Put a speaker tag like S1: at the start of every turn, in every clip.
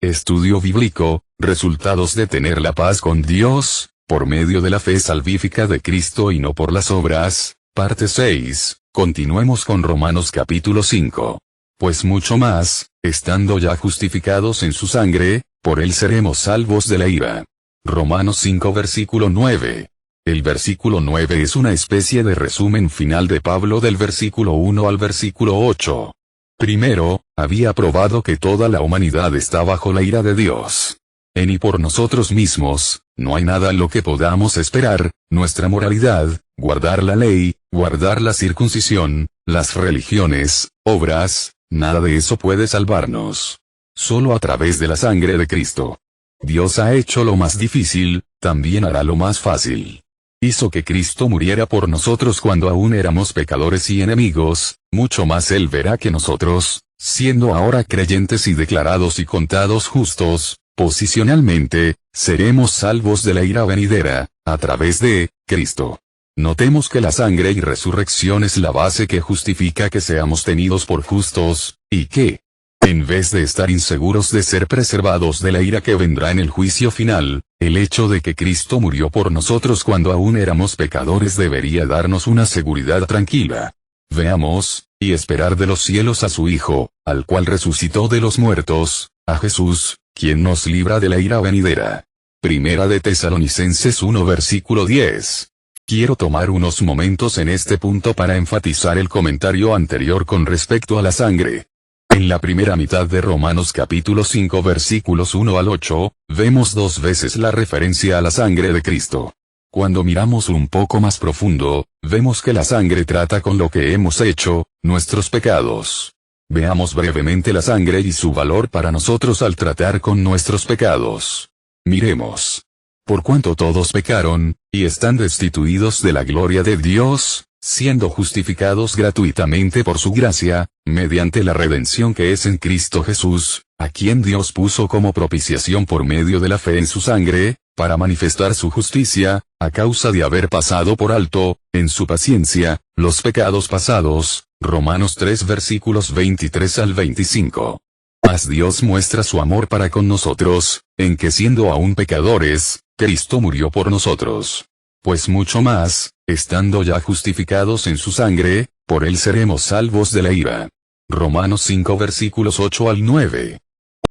S1: Estudio bíblico, resultados de tener la paz con Dios, por medio de la fe salvífica de Cristo y no por las obras, parte 6, continuemos con Romanos capítulo 5. Pues mucho más, estando ya justificados en su sangre, por él seremos salvos de la ira. Romanos 5 versículo 9. El versículo 9 es una especie de resumen final de Pablo del versículo 1 al versículo 8. Primero, había probado que toda la humanidad está bajo la ira de Dios. En y por nosotros mismos, no hay nada en lo que podamos esperar, nuestra moralidad, guardar la ley, guardar la circuncisión, las religiones, obras, nada de eso puede salvarnos. Solo a través de la sangre de Cristo. Dios ha hecho lo más difícil, también hará lo más fácil. Hizo que Cristo muriera por nosotros cuando aún éramos pecadores y enemigos, mucho más Él verá que nosotros, siendo ahora creyentes y declarados y contados justos, posicionalmente, seremos salvos de la ira venidera, a través de Cristo. Notemos que la sangre y resurrección es la base que justifica que seamos tenidos por justos, y que, en vez de estar inseguros de ser preservados de la ira que vendrá en el juicio final, el hecho de que Cristo murió por nosotros cuando aún éramos pecadores debería darnos una seguridad tranquila. Veamos, y esperar de los cielos a su Hijo, al cual resucitó de los muertos, a Jesús, quien nos libra de la ira venidera. Primera de Tesalonicenses 1 versículo 10. Quiero tomar unos momentos en este punto para enfatizar el comentario anterior con respecto a la sangre. En la primera mitad de Romanos capítulo 5 versículos 1 al 8, vemos dos veces la referencia a la sangre de Cristo. Cuando miramos un poco más profundo, vemos que la sangre trata con lo que hemos hecho, nuestros pecados. Veamos brevemente la sangre y su valor para nosotros al tratar con nuestros pecados. Miremos. Por cuanto todos pecaron, y están destituidos de la gloria de Dios, siendo justificados gratuitamente por su gracia, mediante la redención que es en Cristo Jesús, a quien Dios puso como propiciación por medio de la fe en su sangre, para manifestar su justicia, a causa de haber pasado por alto, en su paciencia, los pecados pasados. Romanos 3 versículos 23 al 25. Mas Dios muestra su amor para con nosotros, en que siendo aún pecadores, Cristo murió por nosotros. Pues mucho más, estando ya justificados en su sangre, por él seremos salvos de la ira. Romanos 5 versículos 8 al 9.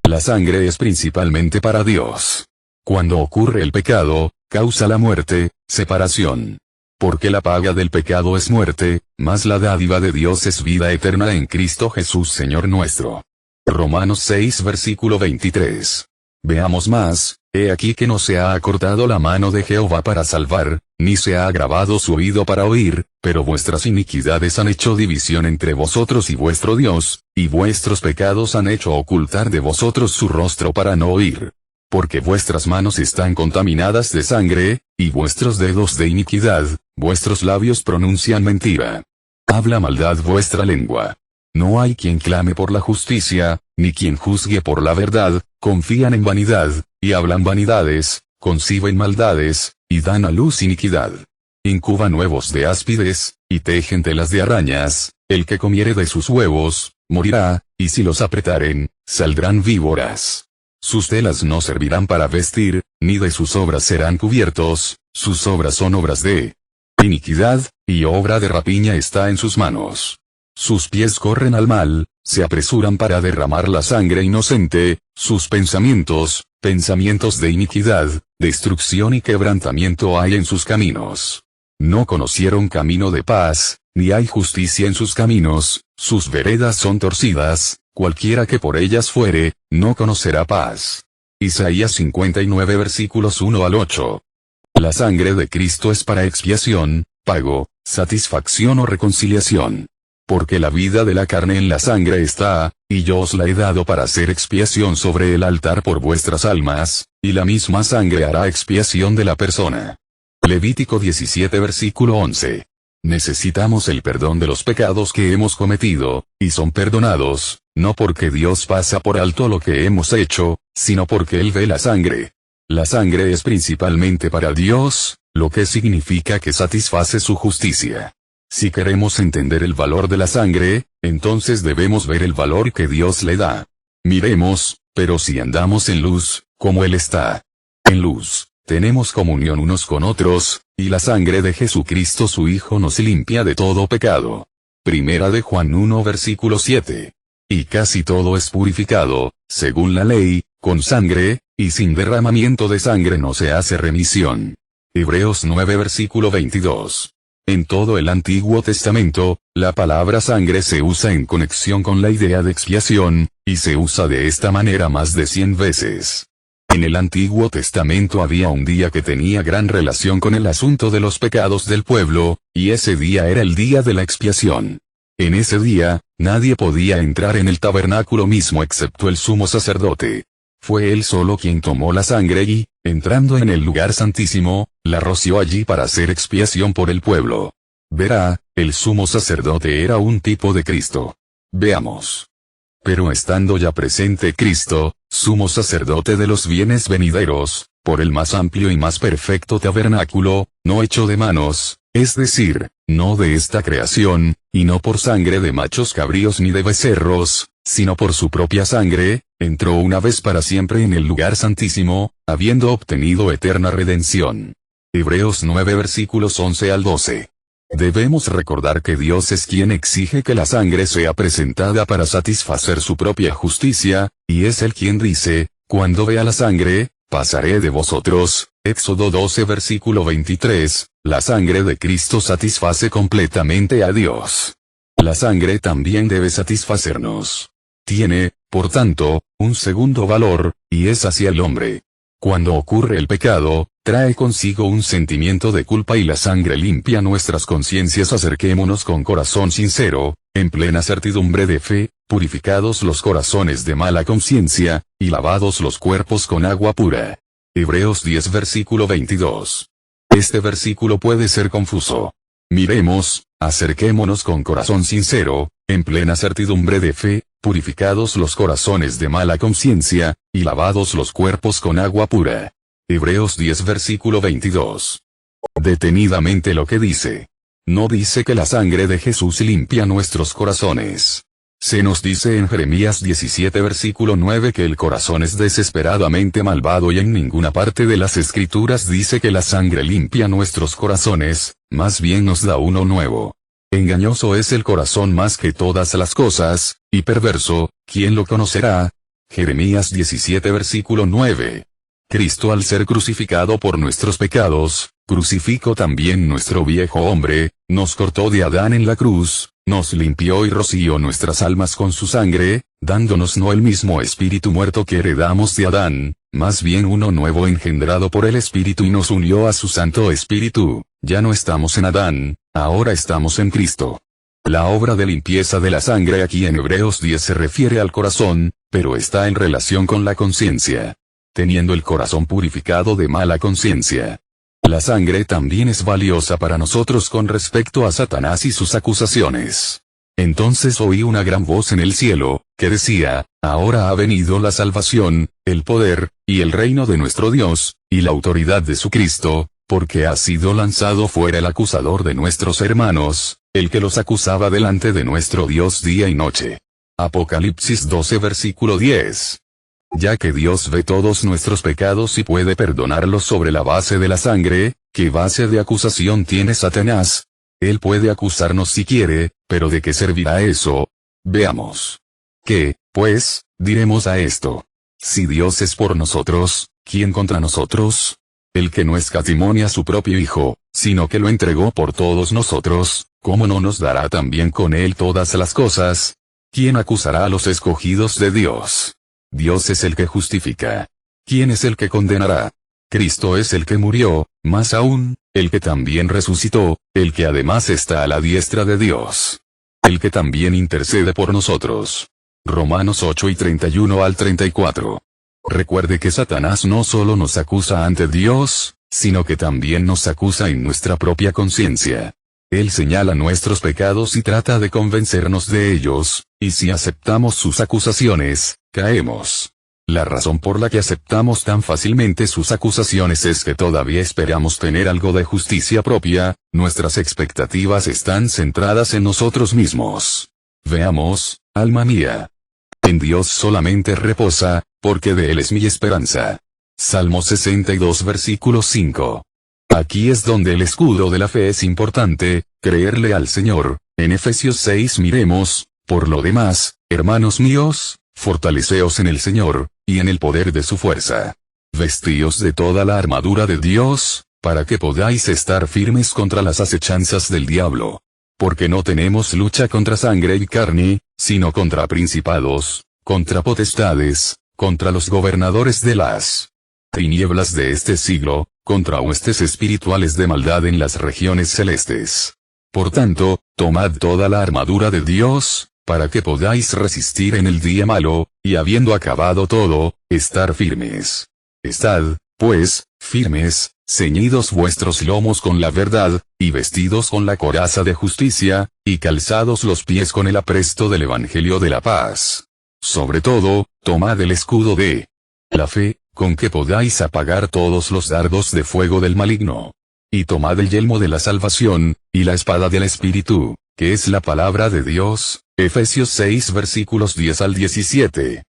S1: La sangre es principalmente para Dios. Cuando ocurre el pecado, causa la muerte, separación. Porque la paga del pecado es muerte, mas la dádiva de Dios es vida eterna en Cristo Jesús Señor nuestro. Romanos 6 versículo 23. Veamos más, he aquí que no se ha acortado la mano de Jehová para salvar, ni se ha agravado su oído para oír, pero vuestras iniquidades han hecho división entre vosotros y vuestro Dios, y vuestros pecados han hecho ocultar de vosotros su rostro para no oír. Porque vuestras manos están contaminadas de sangre, y vuestros dedos de iniquidad, vuestros labios pronuncian mentira. Habla maldad vuestra lengua. No hay quien clame por la justicia, ni quien juzgue por la verdad, confían en vanidad, y hablan vanidades, conciben maldades, y dan a luz iniquidad. Incuban huevos de áspides, y tejen telas de arañas, el que comiere de sus huevos, morirá, y si los apretaren, saldrán víboras. Sus telas no servirán para vestir, ni de sus obras serán cubiertos, sus obras son obras de iniquidad, y obra de rapiña está en sus manos. Sus pies corren al mal, se apresuran para derramar la sangre inocente, sus pensamientos, pensamientos de iniquidad, destrucción y quebrantamiento hay en sus caminos. No conocieron camino de paz, ni hay justicia en sus caminos, sus veredas son torcidas, cualquiera que por ellas fuere, no conocerá paz. Isaías 59 versículos 1 al 8. La sangre de Cristo es para expiación, pago, satisfacción o reconciliación. Porque la vida de la carne en la sangre está, y yo os la he dado para hacer expiación sobre el altar por vuestras almas, y la misma sangre hará expiación de la persona. Levítico 17 versículo 11. Necesitamos el perdón de los pecados que hemos cometido, y son perdonados, no porque Dios pasa por alto lo que hemos hecho, sino porque Él ve la sangre. La sangre es principalmente para Dios, lo que significa que satisface su justicia. Si queremos entender el valor de la sangre, entonces debemos ver el valor que Dios le da. Miremos, Pero si andamos en luz, como Él está en luz, tenemos comunión unos con otros, y la sangre de Jesucristo su Hijo nos limpia de todo pecado. Primera de Juan 1 versículo 7. Y casi todo es purificado, según la ley, con sangre, y sin derramamiento de sangre no se hace remisión. Hebreos 9 versículo 22. En todo el Antiguo Testamento, la palabra sangre se usa en conexión con la idea de expiación, y se usa de esta manera más de 100 veces. En el Antiguo Testamento había un día que tenía gran relación con el asunto de los pecados del pueblo, y ese día era el día de la expiación. En ese día, nadie podía entrar en el tabernáculo mismo excepto el sumo sacerdote. Fue él solo quien tomó la sangre y, entrando en el lugar santísimo, la roció allí para hacer expiación por el pueblo. Verá, el sumo sacerdote era un tipo de Cristo. Veamos. Pero estando ya presente Cristo, sumo sacerdote de los bienes venideros, por el más amplio y más perfecto tabernáculo, no hecho de manos, es decir, no de esta creación, y no por sangre de machos cabríos ni de becerros, sino por su propia sangre, entró una vez para siempre en el lugar santísimo, habiendo obtenido eterna redención. Hebreos 9 versículos 11 al 12. Debemos recordar que Dios es quien exige que la sangre sea presentada para satisfacer su propia justicia, y es Él quien dice, cuando vea la sangre, pasaré de vosotros. Éxodo 12 versículo 23, la sangre de Cristo satisface completamente a Dios. La sangre también debe satisfacernos. Tiene, por tanto, un segundo valor, y es hacia el hombre. Cuando ocurre el pecado, trae consigo un sentimiento de culpa y la sangre limpia nuestras conciencias. Acerquémonos con corazón sincero, en plena certidumbre de fe, purificados los corazones de mala conciencia, y lavados los cuerpos con agua pura. Hebreos 10 versículo 22. Este versículo puede ser confuso. Miremos, acerquémonos con corazón sincero, en plena certidumbre de fe, purificados los corazones de mala conciencia, y lavados los cuerpos con agua pura. Hebreos 10 versículo 22. Detenidamente lo que dice. No dice que la sangre de Jesús limpia nuestros corazones. Se nos dice en Jeremías 17 versículo 9 que el corazón es desesperadamente malvado y en ninguna parte de las Escrituras dice que la sangre limpia nuestros corazones, más bien nos da uno nuevo. Engañoso es el corazón más que todas las cosas, y perverso, ¿quién lo conocerá? Jeremías 17 versículo 9. Cristo al ser crucificado por nuestros pecados, crucificó también nuestro viejo hombre, nos cortó de Adán en la cruz, nos limpió y roció nuestras almas con su sangre, dándonos no el mismo espíritu muerto que heredamos de Adán, más bien uno nuevo engendrado por el Espíritu y nos unió a su Santo Espíritu. Ya no estamos en Adán, ahora estamos en Cristo. La obra de limpieza de la sangre aquí en Hebreos 10 se refiere al corazón, pero está en relación con la conciencia. Teniendo el corazón purificado de mala conciencia. La sangre también es valiosa para nosotros con respecto a Satanás y sus acusaciones. Entonces oí una gran voz en el cielo, que decía, ahora ha venido la salvación, el poder, y el reino de nuestro Dios, y la autoridad de su Cristo, porque ha sido lanzado fuera el acusador de nuestros hermanos, el que los acusaba delante de nuestro Dios día y noche. Apocalipsis 12 versículo 10. Ya que Dios ve todos nuestros pecados y puede perdonarlos sobre la base de la sangre, ¿qué base de acusación tiene Satanás? Él puede acusarnos si quiere, pero ¿de qué servirá eso? Veamos. ¿Qué, pues, diremos a esto? Si Dios es por nosotros, ¿quién contra nosotros? El que no escatimó a su propio Hijo, sino que lo entregó por todos nosotros, ¿cómo no nos dará también con él todas las cosas? ¿Quién acusará a los escogidos de Dios? Dios es el que justifica. ¿Quién es el que condenará? Cristo es el que murió, más aún, el que también resucitó, el que además está a la diestra de Dios. El que también intercede por nosotros. Romanos 8 y 31 al 34. Recuerde que Satanás no solo nos acusa ante Dios, sino que también nos acusa en nuestra propia conciencia. Él señala nuestros pecados y trata de convencernos de ellos, y si aceptamos sus acusaciones, caemos. La razón por la que aceptamos tan fácilmente sus acusaciones es que todavía esperamos tener algo de justicia propia, nuestras expectativas están centradas en nosotros mismos. Veamos, alma mía. En Dios solamente reposa, porque de Él es mi esperanza. Salmo 62 versículo 5. Aquí es donde el escudo de la fe es importante, creerle al Señor. En Efesios 6 miremos, por lo demás, hermanos míos, fortaleceos en el Señor, y en el poder de su fuerza. Vestíos de toda la armadura de Dios, para que podáis estar firmes contra las acechanzas del diablo. Porque no tenemos lucha contra sangre y carne, sino contra principados, contra potestades, contra los gobernadores de las tinieblas de este siglo, contra huestes espirituales de maldad en las regiones celestes. Por tanto, tomad toda la armadura de Dios, para que podáis resistir en el día malo, y habiendo acabado todo, estar firmes. Estad, pues, firmes, ceñidos vuestros lomos con la verdad, y vestidos con la coraza de justicia, y calzados los pies con el apresto del Evangelio de la paz. Sobre todo, tomad el escudo de la fe, con que podáis apagar todos los dardos de fuego del maligno. Y tomad el yelmo de la salvación, y la espada del Espíritu, que es la palabra de Dios. Efesios 6 versículos 10 al 17.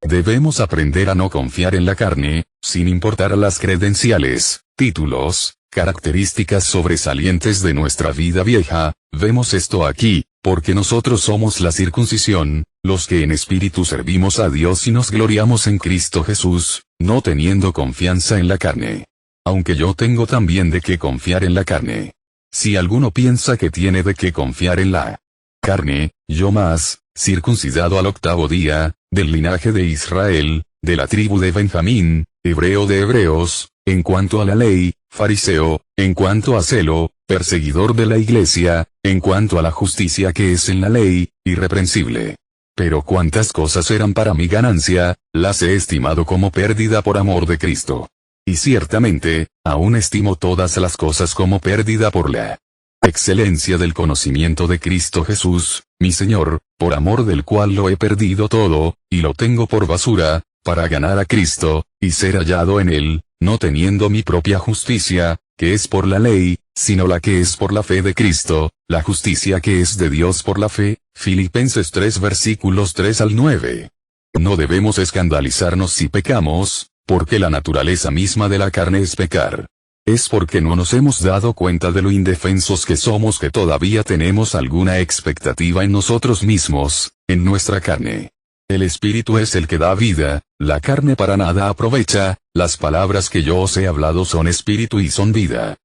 S1: Debemos aprender a no confiar en la carne, sin importar las credenciales, títulos, características sobresalientes de nuestra vida vieja. Vemos esto aquí, porque nosotros somos la circuncisión, los que en espíritu servimos a Dios y nos gloriamos en Cristo Jesús, no teniendo confianza en la carne. Aunque yo tengo también de qué confiar en la carne. Si alguno piensa que tiene de qué confiar en la carne, yo más, circuncidado al 8º día, del linaje de Israel, de la tribu de Benjamín, hebreo de hebreos, en cuanto a la ley, fariseo, en cuanto a celo, perseguidor de la iglesia, en cuanto a la justicia que es en la ley, irreprensible. Pero cuantas cosas eran para mi ganancia, las he estimado como pérdida por amor de Cristo. Y ciertamente, aún estimo todas las cosas como pérdida por la excelencia del conocimiento de Cristo Jesús, mi Señor, por amor del cual lo he perdido todo, y lo tengo por basura, para ganar a Cristo, y ser hallado en Él, no teniendo mi propia justicia, que es por la ley, sino la que es por la fe de Cristo, la justicia que es de Dios por la fe. Filipenses 3 versículos 3 al 9. No debemos escandalizarnos si pecamos, porque la naturaleza misma de la carne es pecar. Es porque no nos hemos dado cuenta de lo indefensos que somos que todavía tenemos alguna expectativa en nosotros mismos, en nuestra carne. El Espíritu es el que da vida, la carne para nada aprovecha. Las palabras que yo os he hablado son espíritu y son vida.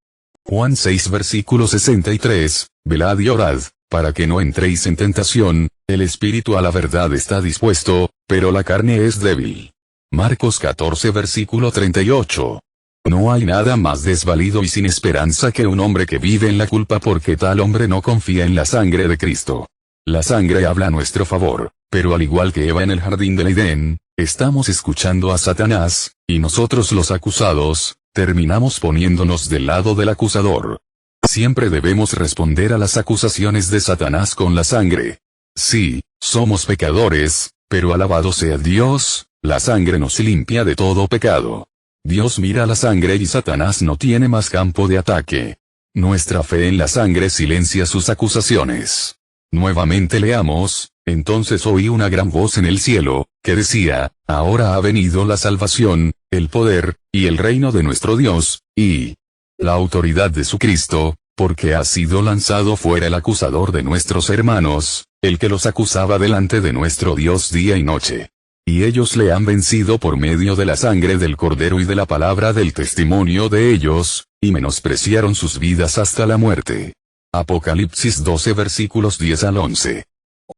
S1: Juan 6 versículo 63, velad y orad, para que no entréis en tentación. El espíritu a la verdad está dispuesto, pero la carne es débil. Marcos 14 versículo 38. No hay nada más desvalido y sin esperanza que un hombre que vive en la culpa, porque tal hombre no confía en la sangre de Cristo. La sangre habla a nuestro favor, pero al igual que Eva en el jardín del Edén, estamos escuchando a Satanás, y nosotros los acusados, terminamos poniéndonos del lado del acusador. Siempre debemos responder a las acusaciones de Satanás con la sangre. Sí, somos pecadores, pero alabado sea Dios, la sangre nos limpia de todo pecado. Dios mira la sangre y Satanás no tiene más campo de ataque. Nuestra fe en la sangre silencia sus acusaciones. Nuevamente leamos, entonces oí una gran voz en el cielo, que decía, ahora ha venido la salvación, el poder, y el reino de nuestro Dios, y la autoridad de su Cristo, porque ha sido lanzado fuera el acusador de nuestros hermanos, el que los acusaba delante de nuestro Dios día y noche. Y ellos le han vencido por medio de la sangre del Cordero y de la palabra del testimonio de ellos, y menospreciaron sus vidas hasta la muerte. Apocalipsis 12 versículos 10 al 11.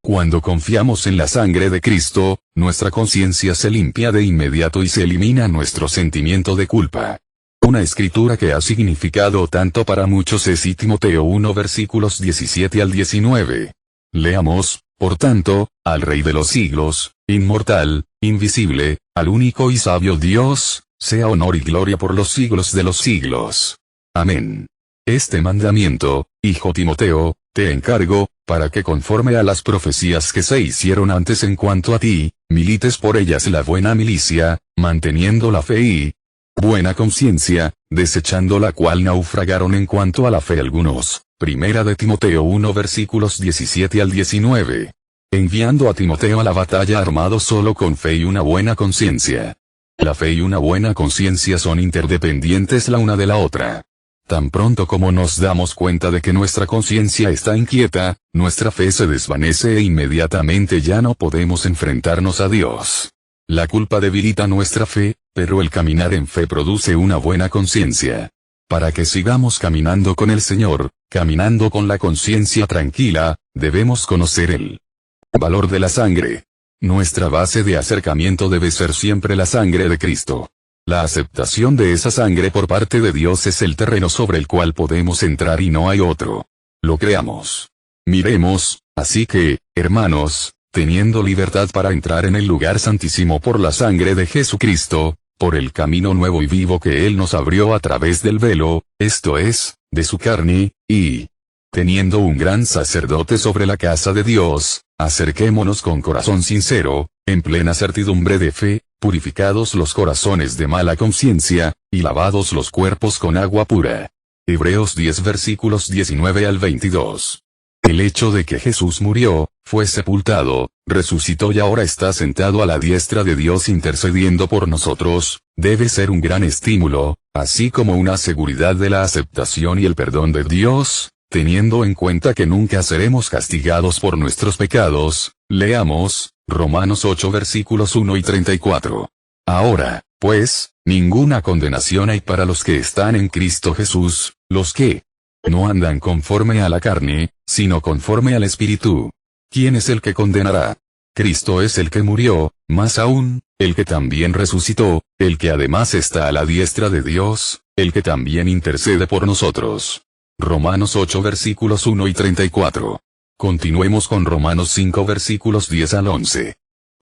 S1: Cuando confiamos en la sangre de Cristo, nuestra conciencia se limpia de inmediato y se elimina nuestro sentimiento de culpa. Una escritura que ha significado tanto para muchos es Timoteo 1 versículos 17 al 19. Leamos, por tanto, al Rey de los siglos, inmortal, invisible, al único y sabio Dios, sea honor y gloria por los siglos de los siglos. Amén. Este mandamiento, hijo Timoteo, te encargo, para que conforme a las profecías que se hicieron antes en cuanto a ti, milites por ellas la buena milicia, manteniendo la fe y buena conciencia, desechando la cual naufragaron en cuanto a la fe algunos. Primera de Timoteo 1 versículos 17 al 19. enviando a Timoteo a la batalla armado solo con fe y una buena conciencia. La fe y una buena conciencia son interdependientes la una de la otra. Tan pronto como nos damos cuenta de que nuestra conciencia está inquieta, nuestra fe se desvanece e inmediatamente ya no podemos enfrentarnos a Dios. La culpa debilita nuestra fe, pero el caminar en fe produce una buena conciencia. Para que sigamos caminando con el Señor, caminando con la conciencia tranquila, debemos conocer el valor de la sangre. Nuestra base de acercamiento debe ser siempre la sangre de Cristo. La aceptación de esa sangre por parte de Dios es el terreno sobre el cual podemos entrar y no hay otro. Lo creamos. Miremos, así que, hermanos, teniendo libertad para entrar en el lugar santísimo por la sangre de Jesucristo, por el camino nuevo y vivo que Él nos abrió a través del velo, esto es, de su carne, y teniendo un gran sacerdote sobre la casa de Dios, acerquémonos con corazón sincero, en plena certidumbre de fe, purificados los corazones de mala conciencia, y lavados los cuerpos con agua pura. Hebreos 10 versículos 19 al 22. El hecho de que Jesús murió, fue sepultado, resucitó y ahora está sentado a la diestra de Dios intercediendo por nosotros, debe ser un gran estímulo, así como una seguridad de la aceptación y el perdón de Dios, teniendo en cuenta que nunca seremos castigados por nuestros pecados. Leamos, Romanos 8 versículos 1 y 34. Ahora, pues, ninguna condenación hay para los que están en Cristo Jesús, los que no andan conforme a la carne, sino conforme al Espíritu. ¿Quién es el que condenará? Cristo es el que murió, más aún, el que también resucitó, el que además está a la diestra de Dios, el que también intercede por nosotros. Romanos 8 versículos 1 y 34. Continuemos con Romanos 5 versículos 10 al 11.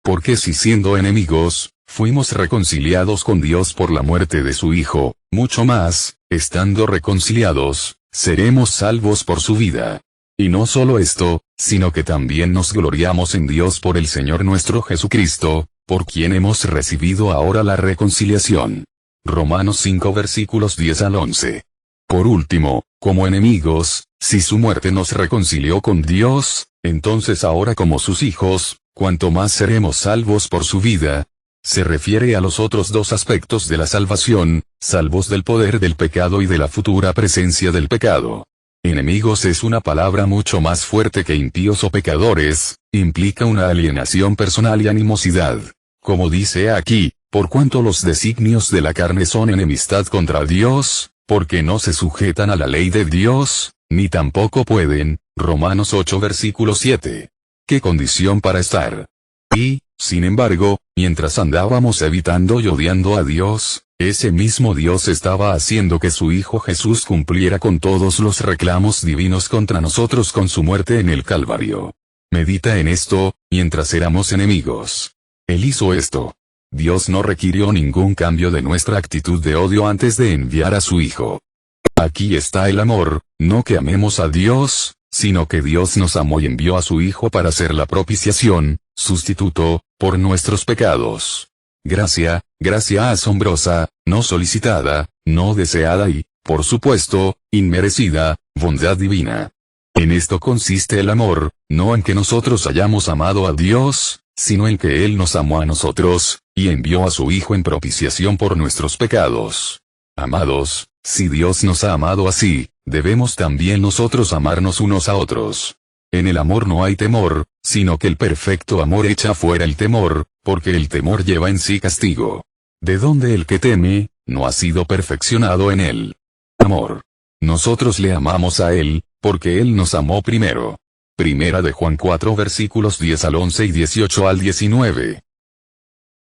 S1: Porque si siendo enemigos, fuimos reconciliados con Dios por la muerte de su Hijo, mucho más, estando reconciliados, seremos salvos por su vida. Y no solo esto, sino que también nos gloriamos en Dios por el Señor nuestro Jesucristo, por quien hemos recibido ahora la reconciliación. Romanos 5 versículos 10 al 11. Por último, como enemigos, si su muerte nos reconcilió con Dios, entonces ahora como sus hijos, cuanto más seremos salvos por su vida. Se refiere a los otros dos aspectos de la salvación, salvos del poder del pecado y de la futura presencia del pecado. Enemigos es una palabra mucho más fuerte que impíos o pecadores, implica una alienación personal y animosidad. Como dice aquí, por cuanto los designios de la carne son enemistad contra Dios, porque no se sujetan a la ley de Dios, ni tampoco pueden. Romanos 8 versículo 7. ¿Qué condición para estar? Y, sin embargo, mientras andábamos evitando y odiando a Dios, ese mismo Dios estaba haciendo que su Hijo Jesús cumpliera con todos los reclamos divinos contra nosotros con su muerte en el Calvario. Medita en esto, mientras éramos enemigos. Él hizo esto. Dios no requirió ningún cambio de nuestra actitud de odio antes de enviar a su Hijo. Aquí está el amor, no que amemos a Dios, sino que Dios nos amó y envió a su Hijo para ser la propiciación, sustituto, por nuestros pecados. Gracia, gracia asombrosa, no solicitada, no deseada y, por supuesto, inmerecida, bondad divina. En esto consiste el amor, no en que nosotros hayamos amado a Dios, sino en que Él nos amó a nosotros, y envió a su Hijo en propiciación por nuestros pecados. Amados, si Dios nos ha amado así, debemos también nosotros amarnos unos a otros. En el amor no hay temor, sino que el perfecto amor echa fuera el temor, porque el temor lleva en sí castigo. De donde el que teme, no ha sido perfeccionado en él. Amor. Nosotros le amamos a Él, porque Él nos amó primero. Primera de Juan 4 versículos 10 al 11 y 18 al 19.